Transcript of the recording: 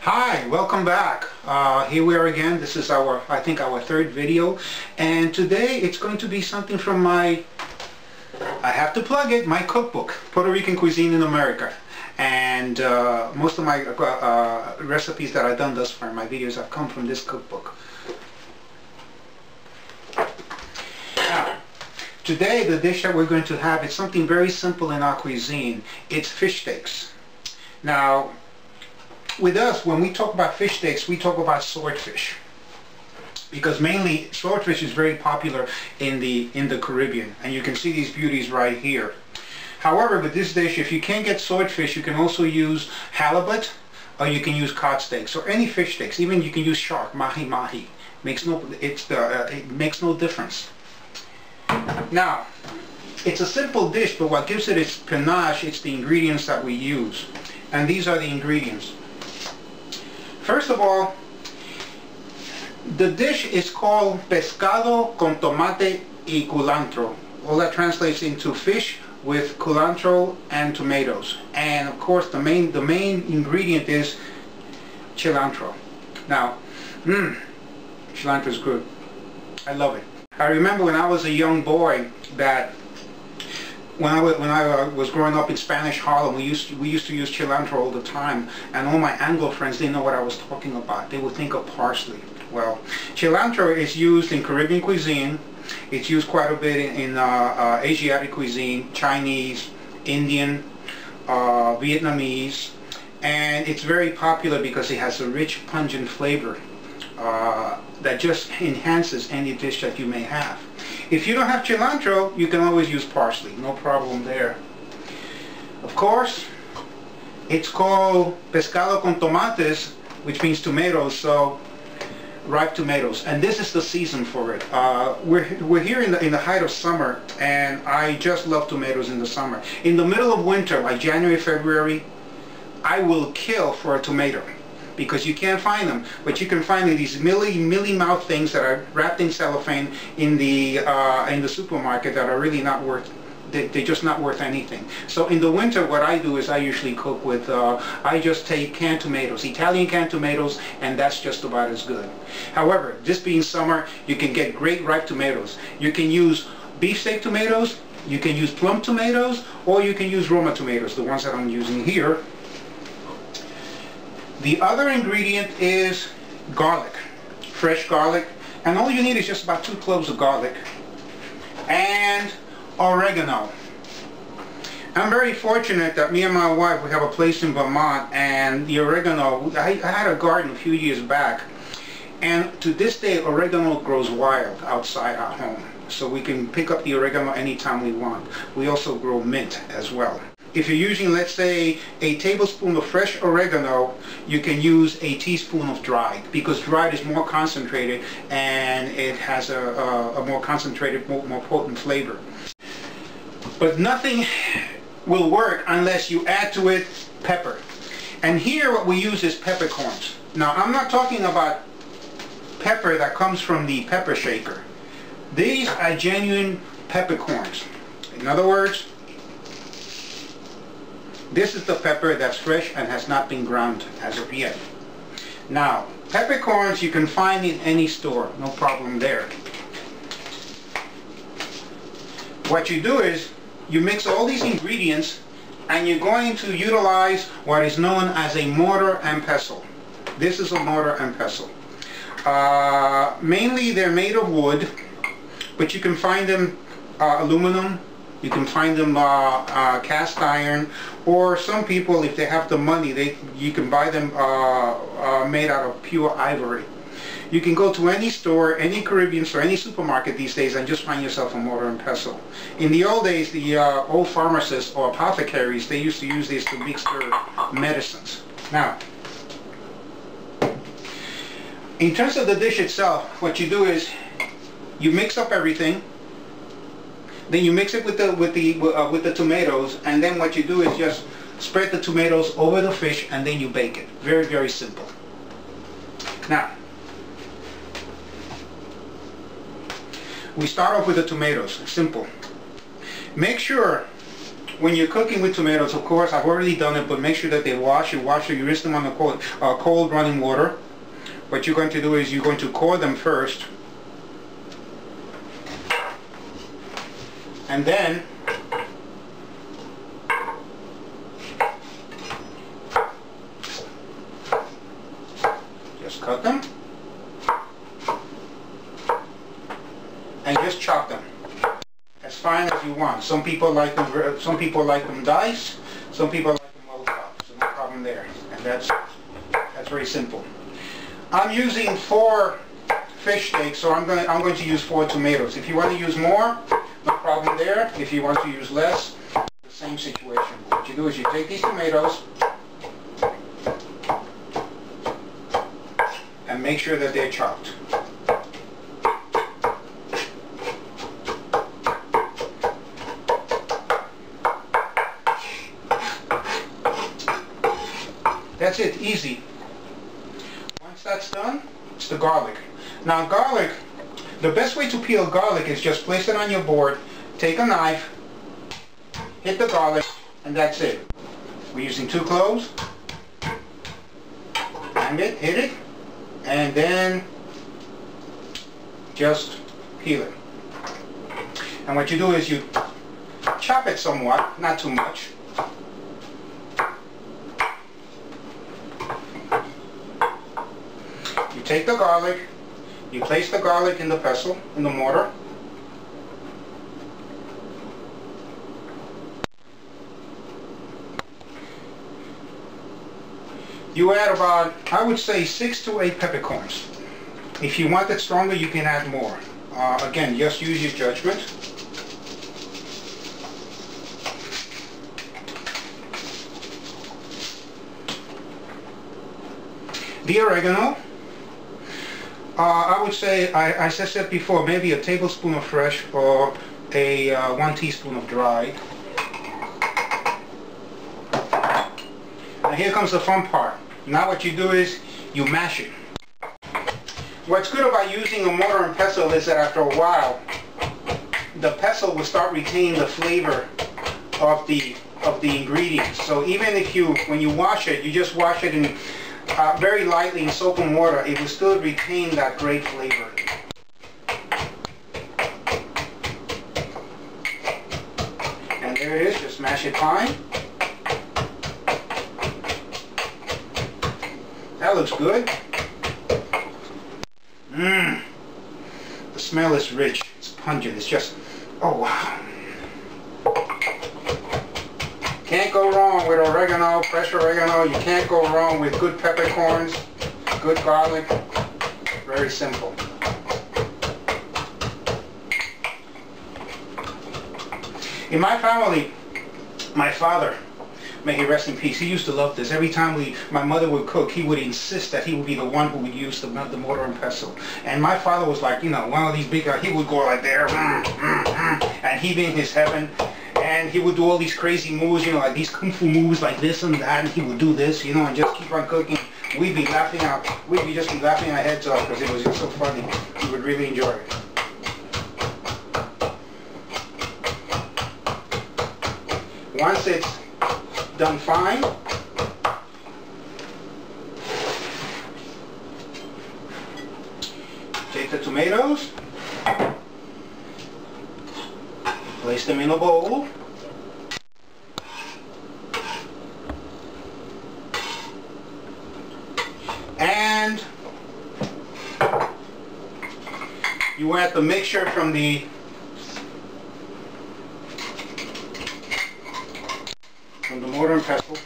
Hi, welcome back. Here we are again. This is I think our third video, and today it's going to be something from my, I have to plug it, my cookbook, Puerto Rican Cuisine in America. And most of my recipes that I've done thus far in my videos have come from this cookbook. Now, today the dish that we're going to have is something very simple in our cuisine. It's fish steaks. Now, with us, when we talk about fish steaks, we talk about swordfish, because mainly swordfish is very popular in the Caribbean, and you can see these beauties right here. However, with this dish, if you can't get swordfish, you can also use halibut, or you can use cod steaks, or any fish steaks. Even you can use shark, mahi. It makes no difference. Now, it's a simple dish, but what gives it its panache, it's the ingredients that we use, and these are the ingredients. First of all, the dish is called Pescado con Tomate y Culantro. All that translates into fish with culantro and tomatoes. And of course the main ingredient is cilantro. Now, cilantro is good. I love it. I remember when I was a young boy that when I was growing up in Spanish Harlem, we used to use cilantro all the time, and all my Anglo friends didn't know what I was talking about. They would think of parsley. Well, cilantro is used in Caribbean cuisine. It's used quite a bit in Asiatic cuisine, Chinese, Indian, Vietnamese, and it's very popular because it has a rich, pungent flavor that just enhances any dish that you may have. If you don't have cilantro, you can always use parsley, no problem there. Of course, it's called pescado con tomates, which means tomatoes, so ripe tomatoes, and this is the season for it. We're here in the height of summer, and I just love tomatoes in the summer. In the middle of winter, like January, February, I will kill for a tomato, because you can't find them, but you can find these mealy mouth things that are wrapped in cellophane in the supermarket that are really not worth. They're just not worth anything. So in the winter, what I do is I usually cook with, I just take canned tomatoes, Italian canned tomatoes, and that's just about as good. However, this being summer, you can get great ripe tomatoes. You can use beefsteak tomatoes, you can use plum tomatoes, or you can use Roma tomatoes, the ones that I'm using here. The other ingredient is garlic, fresh garlic, and all you need is just about 2 cloves of garlic, and oregano. I'm very fortunate that me and my wife, we have a place in Vermont, and the oregano, I had a garden a few years back, and to this day oregano grows wild outside our home, so we can pick up the oregano anytime we want. We also grow mint as well. If you're using, let's say, a tablespoon of fresh oregano, you can use a teaspoon of dried, because dried is more concentrated and it has a more concentrated, more potent flavor. But nothing will work unless you add to it pepper. And here what we use is peppercorns. Now, I'm not talking about pepper that comes from the pepper shaker. These are genuine peppercorns. In other words, this is the pepper that's fresh and has not been ground as of yet. Now, peppercorns you can find in any store, no problem there. What you do is, you mix all these ingredients, and you're going to utilize what is known as a mortar and pestle. This is a mortar and pestle. Mainly they're made of wood, but you can find them aluminum. You can find them cast iron, or some people, if they have the money, you can buy them made out of pure ivory. You can go to any store, any Caribbean store, any supermarket these days, and just find yourself a mortar and pestle. In the old days, the old pharmacists or apothecaries, they used to use these to mix their medicines. Now, in terms of the dish itself, what you do is you mix up everything. Then you mix it with the tomatoes, and then what you do is just spread the tomatoes over the fish, and then you bake it. Very, very simple. Now, we start off with the tomatoes. Simple. Make sure when you're cooking with tomatoes, of course, I've already done it, but make sure that they wash. You rinse them on the cold running water. What you're going to do is you're going to core them first, and then just cut them and just chop them as fine as you want. Some people like them diced, some people like them well chopped, so no problem there. And that's very simple. I'm using 4 fish steaks, so I'm going to use 4 tomatoes. If you want to use more, no problem there. If you want to use less, the same situation. What you do is you take these tomatoes and make sure that they're chopped. That's it, easy. Once that's done, it's the garlic. Now garlic, the best way to peel garlic is just place it on your board, take a knife, hit the garlic, and that's it. We're using 2 cloves. Bang it, hit it, and then just peel it. And what you do is you chop it somewhat, not too much. You take the garlic, you place the garlic in the pestle, in the mortar. You add about, I would say, 6 to 8 peppercorns. If you want it stronger, you can add more. Again, just use your judgment. The oregano, I would say, as I said before, maybe a tablespoon of fresh or a 1 teaspoon of dried. Now here comes the fun part. Now what you do is you mash it. What's good about using a mortar and pestle is that after a while, the pestle will start retaining the flavor of the ingredients. So even if when you wash it, you just wash it in very lightly in soap and water, it will still retain that great flavor. And there it is, just mash it fine. That looks good. The smell is rich, it's pungent, it's just, oh wow. Can't go wrong with oregano, fresh oregano. You can't go wrong with good peppercorns, good garlic. Very simple. In my family, my father, may he rest in peace, he used to love this. Every time my mother would cook, he would insist that he would be the one who would use the mortar and pestle. And my father was like, you know, one of these big guys, he would go like there, and he'd be in his heaven. And he would do all these crazy moves, you know, like these kung fu moves like this and that, and he would do this, you know, and just keep on cooking. We'd be laughing our heads off because it was just so funny. We would really enjoy it. Once it's done fine, take the tomatoes, place them in a bowl, and you add the mixture from the mortar and pestle.